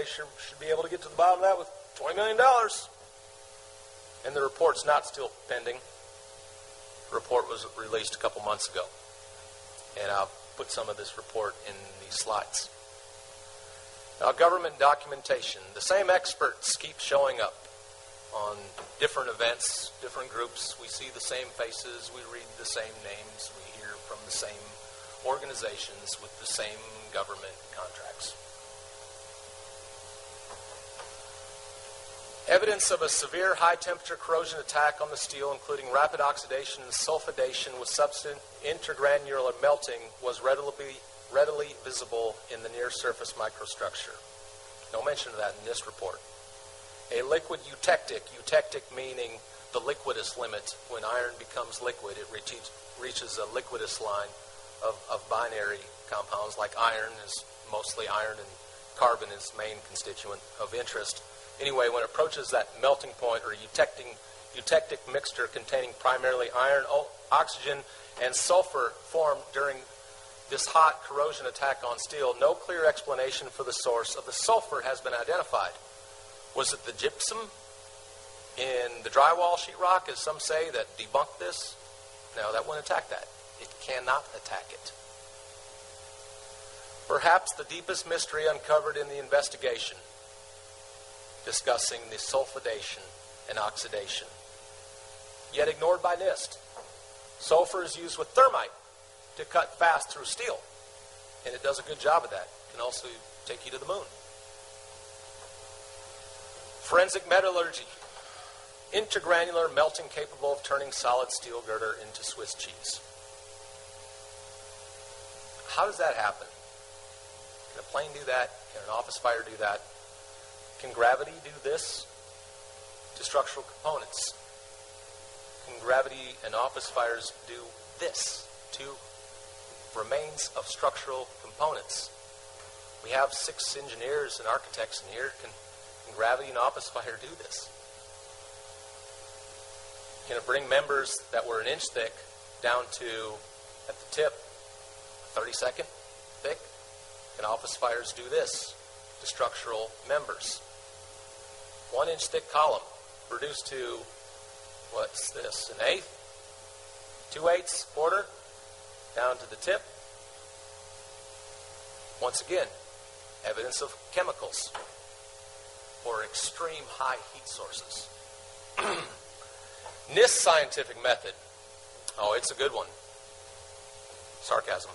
they should be able to get to the bottom of that with $20 million. And the report's not still pending. The report was released a couple months ago. And I'll put some of this report in these slides. Now, government documentation. The same experts keep showing up on different events, different groups. We see the same faces. We read the same names. We hear from the same organizations with the same government contracts. Evidence of a severe high-temperature corrosion attack on the steel, including rapid oxidation and sulfidation with subsequent intergranular melting, was readily visible in the near-surface microstructure. No mention of that in this report. A liquid eutectic meaning the liquidus limit. When iron becomes liquid, it reaches a liquidus line of binary compounds, like iron is mostly iron and carbon is main constituent of interest. Anyway, when it approaches that melting point or eutectic mixture containing primarily iron, oxygen, and sulfur formed during this hot corrosion attack on steel, no clear explanation for the source of the sulfur has been identified. Was it the gypsum in the drywall sheetrock, as some say, that debunked this? No, that wouldn't attack that. It cannot attack it. Perhaps the deepest mystery uncovered in the investigation discussing the sulfidation and oxidation, yet ignored by NIST. Sulfur is used with thermite to cut fast through steel, and it does a good job of that. It can also take you to the moon. Forensic metallurgy. Intergranular melting capable of turning solid steel girder into Swiss cheese. How does that happen? Can a plane do that? Can an office fire do that? Can gravity do this to structural components? Can gravity and office fires do this to remains of structural components? We have 6 engineers and architects in here. Can gravity and office fire do this? Can it bring members that were an inch thick down to, at the tip, 32nd thick? Can office fires do this to structural members? 1 inch thick column reduced to, what's this, an eighth? 2/8, quarter, down to the tip. Once again, evidence of chemicals or extreme high heat sources. NIST scientific method. Oh, it's a good one. Sarcasm.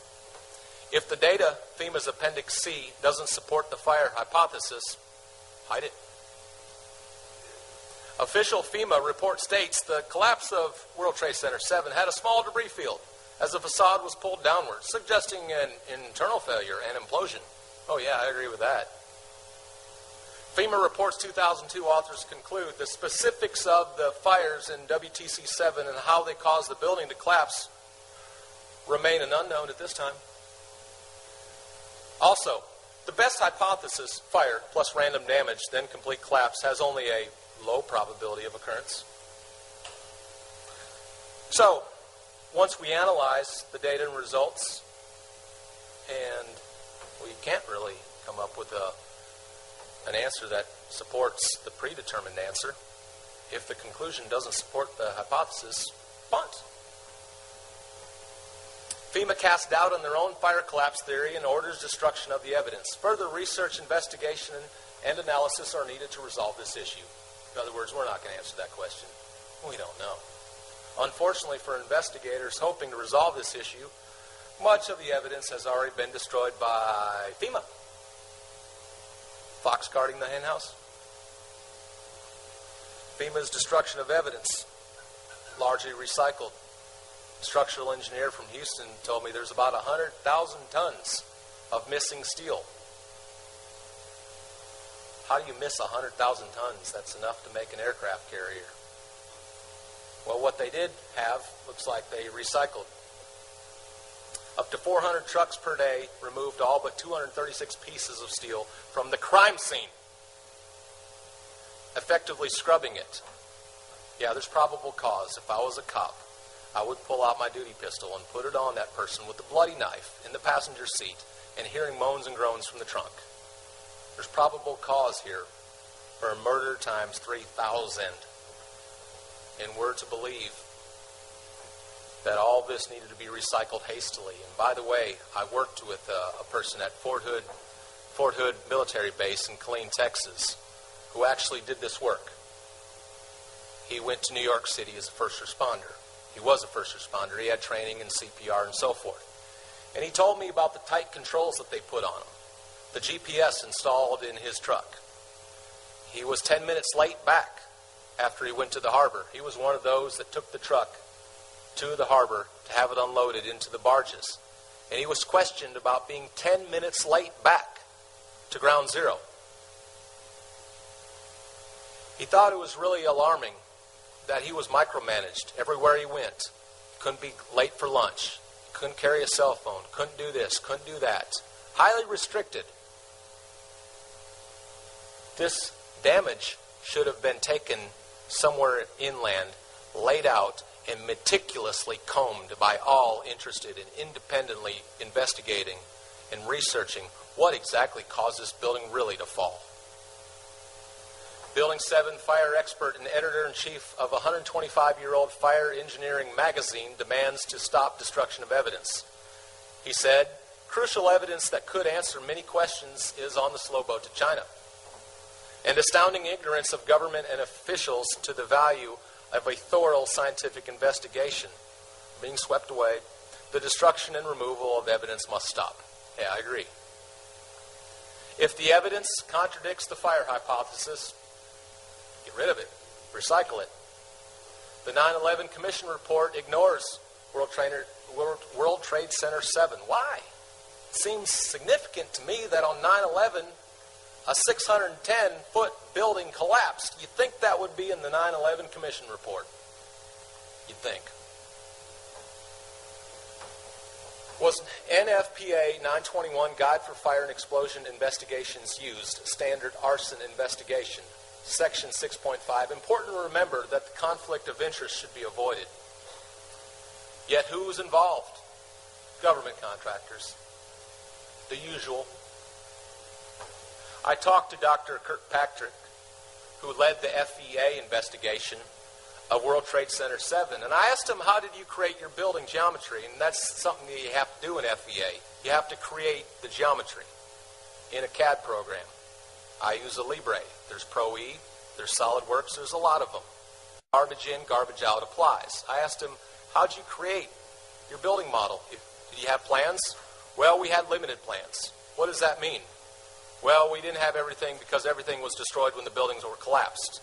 If the data, FEMA's Appendix C, doesn't support the fire hypothesis, hide it. Official FEMA report states the collapse of World Trade Center 7 had a small debris field as the facade was pulled downward, suggesting an internal failure and implosion. Oh yeah, I agree with that. FEMA reports 2002 authors conclude the specifics of the fires in WTC 7 and how they caused the building to collapse remain an unknown at this time. Also, the best hypothesis, fire plus random damage, then complete collapse, has only a low probability of occurrence. So, once we analyze the data and results, and we can't really come up with an answer that supports the predetermined answer, if the conclusion doesn't support the hypothesis, punt. FEMA casts doubt on their own fire collapse theory and orders destruction of the evidence. Further research, investigation, and analysis are needed to resolve this issue. In other words, we're not going to answer that question. We don't know. Unfortunately for investigators hoping to resolve this issue, much of the evidence has already been destroyed by FEMA. Fox guarding the henhouse. FEMA's destruction of evidence, largely recycled. A structural engineer from Houston told me there's about 100,000 tons of missing steel. How do you miss 100,000 tons? That's enough to make an aircraft carrier. Well, what they did have looks like they recycled. Up to 400 trucks per day removed all but 236 pieces of steel from the crime scene, effectively scrubbing it. Yeah, there's probable cause. If I was a cop, I would pull out my duty pistol and put it on that person with the bloody knife in the passenger seat and hearing moans and groans from the trunk. There's probable cause here for a murder times 3,000. And we're to believe that all this needed to be recycled hastily. And by the way, I worked with a person at Fort Hood military base in Killeen, Texas, who actually did this work. He went to New York City as a first responder. He was a first responder. He had training in CPR and so forth. And he told me about the tight controls that they put on him, the GPS installed in his truck. He was 10 minutes late back after he went to the harbor. He was one of those that took the truck to the harbor to have it unloaded into the barges. And he was questioned about being 10 minutes late back to ground zero. He thought it was really alarming that he was micromanaged everywhere he went. He couldn't be late for lunch. He couldn't carry a cell phone. Couldn't do this. Couldn't do that. Highly restricted. This damage should have been taken somewhere inland, laid out, and meticulously combed by all interested in independently investigating and researching what exactly caused this building really to fall. Building 7 fire expert and editor-in-chief of a 125-year-old fire engineering magazine demands to stop destruction of evidence. He said, "Crucial evidence that could answer many questions is on the slow boat to China. And astounding ignorance of government and officials to the value of a thorough scientific investigation being swept away. The destruction and removal of evidence must stop." Yeah, I agree. If the evidence contradicts the fire hypothesis, get rid of it. Recycle it. The 9/11 Commission report ignores World Trade Center 7. Why? It seems significant to me that on 9/11, a 610-foot building collapsed. You'd think that would be in the 9/11 Commission report. You'd think. Was NFPA 921 Guide for Fire and Explosion Investigations used? Standard arson investigation. Section 6.5. Important to remember that the conflict of interest should be avoided. Yet who's involved? Government contractors. The usual. I talked to Dr. Kirkpatrick, who led the FEA investigation of World Trade Center 7, and I asked him, how did you create your building geometry? And that's something that you have to do in FEA. You have to create the geometry in a CAD program. I use a Libre. There's Pro-E, there's SolidWorks, there's a lot of them. Garbage in, garbage out applies. I asked him, how'd you create your building model? Did you have plans? Well, we had limited plans. What does that mean? Well, we didn't have everything because everything was destroyed when the buildings were collapsed.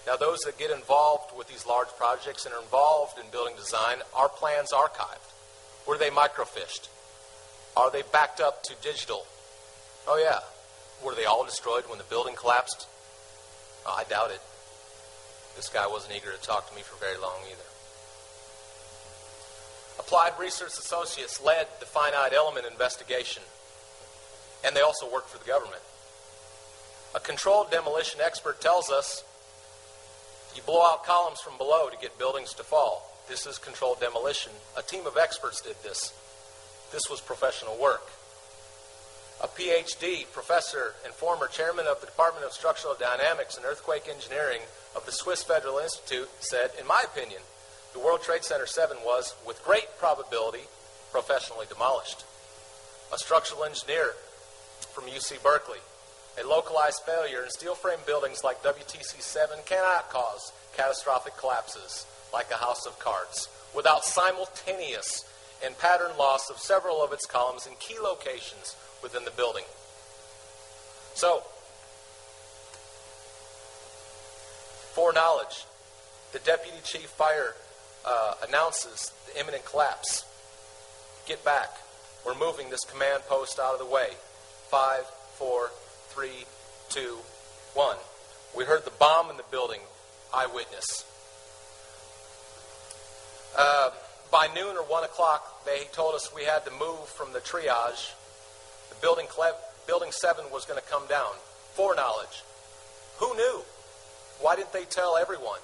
Now, those that get involved with these large projects and are involved in building design, are plans archived? Were they microfished? Are they backed up to digital? Oh, yeah. Were they all destroyed when the building collapsed? Oh, I doubt it. This guy wasn't eager to talk to me for very long either. Applied Research Associates led the finite element investigation, and they also worked for the government. A controlled demolition expert tells us you blow out columns from below to get buildings to fall. This is controlled demolition. A team of experts did this. This was professional work. A PhD, professor and former chairman of the Department of Structural Dynamics and Earthquake Engineering of the Swiss Federal Institute said, in my opinion, the World Trade Center 7 was, with great probability, professionally demolished. A structural engineer from UC Berkeley. A localized failure in steel frame buildings like WTC 7 cannot cause catastrophic collapses like a house of cards without simultaneous and pattern loss of several of its columns in key locations within the building. So, foreknowledge. The Deputy Chief Fire announces the imminent collapse. Get back. We're moving this command post out of the way. 5, 4, 3, 2, 1. We heard the bomb in the building. Eyewitness. By noon or 1 o'clock, they told us we had to move from the triage. The building 7 was going to come down. Foreknowledge. Who knew? Why didn't they tell everyone?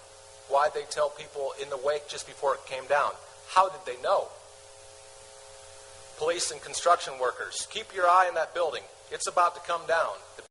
Why did they tell people in the wake just before it came down? How did they know? Police and construction workers, keep your eye on that building. It's about to come down. The